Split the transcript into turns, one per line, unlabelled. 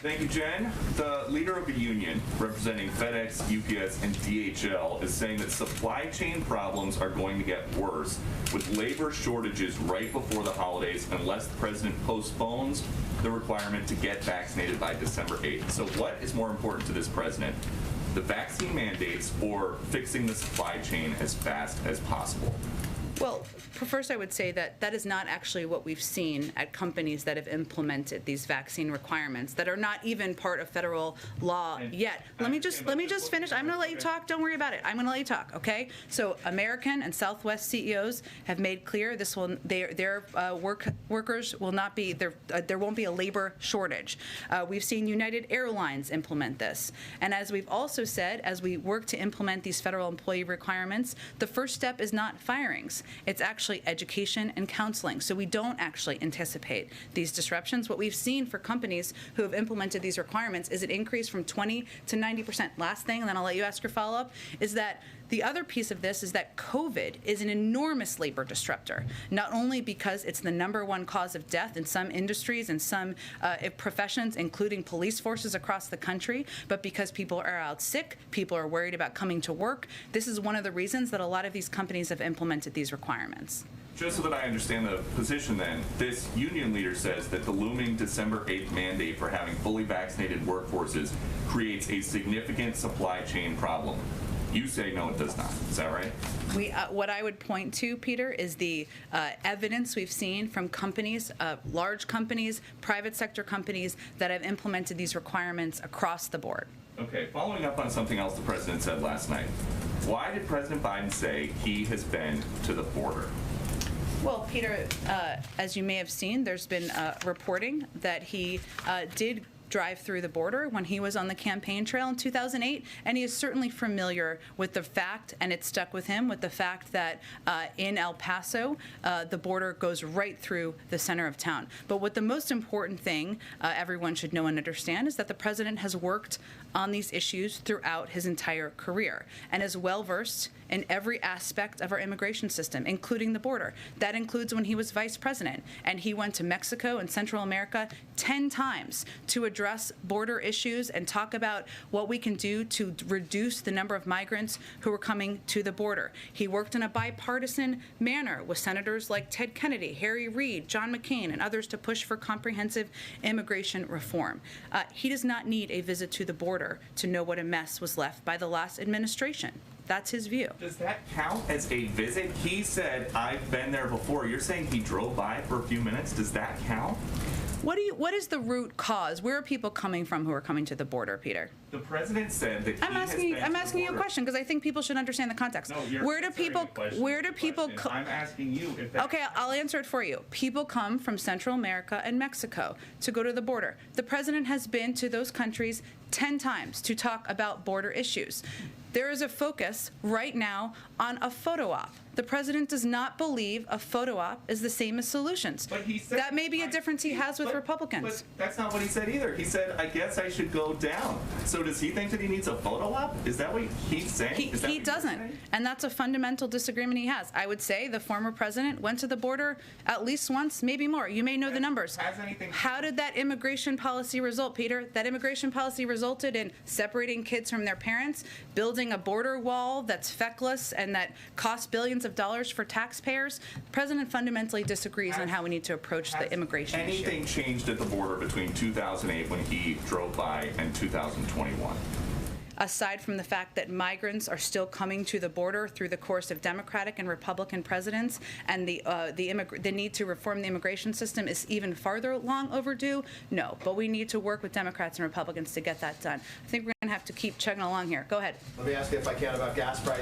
Thank you, Jen. The leader of a union representing FedEx, UPS, and DHL is saying that supply chain problems are going to get worse with labor shortages right before the holidays unless the president postpones the requirement to get vaccinated by December 8th. So what is more important to this president, the vaccine mandates or fixing the supply chain as fast as possible?
Well, first I would say that that is not actually what we've seen at companies that have implemented these vaccine requirements that are not even part of federal law yet. Let me just finish. I'm going to let you talk. Don't worry about it. I'm going to let you talk. Okay. So American and Southwest CEOs have made clear this will their workers will not be there won't be a labor shortage. We've seen United Airlines implement this, and as we've also said, as we work to implement these federal employee requirements, the first step is not firings. It's actually education and counseling. So we don't actually anticipate these disruptions. What we've seen for companies who have implemented these requirements is an increase from 20 to 90%. Last thing, and then I'll let you ask your follow-up, is that the other piece of this is that COVID is an enormous labor disruptor, not only because it's the #1 cause of death in some industries and some professions, including police forces across the country, but because people are out sick, people are worried about coming to work. This is one of the reasons that a lot of these companies have implemented these requirements.
Just so that I understand the position then, this union leader says that the looming December 8th mandate for having fully vaccinated workforces creates a significant supply chain problem. You say no, it does not. Is that right?
What I would point to, Peter, is the evidence we've seen from companies, large companies, private sector companies that have implemented these requirements across the board.
Okay, following up on something else the president said last night, why did President Biden say he has been to the border?
Well, Peter, as you may have seen, there's been reporting that he did drive through the border when he was on the campaign trail in 2008, and he is certainly familiar with the fact, and it stuck with him, with the fact that in El Paso, the border goes right through the center of town. But what the most important thing everyone should know and understand is that the president has worked on these issues throughout his entire career and is well-versed in every aspect of our immigration system, including the border. That includes when he was vice president, and he went to Mexico and Central America 10 times to address border issues and talk about what we can do to reduce the number of migrants who are coming to the border. He worked in a bipartisan manner with senators like Ted Kennedy, Harry Reid, John McCain, and others to push for comprehensive immigration reform. He does not need a visit to the border to know what a mess was left by the last administration. That's his view.
Does that count as a visit? He said, I've been there before. You're saying he drove by for a few minutes. Does that count?
What is the root cause? Where are people coming from who are coming to the border, Peter?
The president said that
I'm asking you a question because I think people should understand the context.
No, you're
where do people
I'm asking you if that.
Okay, I'll answer it for you. People come from Central America and Mexico to go to the border. The president has been to those countries 10 times to talk about border issues. There is a focus right now on a photo op. The president does not believe a photo op is the same as solutions.
But he said,
that may be a difference he has with Republicans.
But that's not what he said either. He said, I guess I should go down. So does he think that he needs a photo op? Is that what he's saying?
He doesn't. And that's a fundamental disagreement he has. I would say the former president went to the border at least once, maybe more. You may know the numbers. How did that immigration policy result, Peter? That immigration policy resulted in separating kids from their parents, building a border wall that's feckless and that costs billions of dollars for taxpayers. The president fundamentally disagrees on how we need to approach the immigration issue.
Anything changed at the border between 2008 when he drove by and 2021?
Aside from the fact that migrants are still coming to the border through the course of Democratic and Republican presidents, and the need to reform the immigration system is even farther long overdue, no. But we need to work with Democrats and Republicans to get that done. I think we're going to have to keep chugging along here. Go ahead.
Let me ask you if I can about gas prices.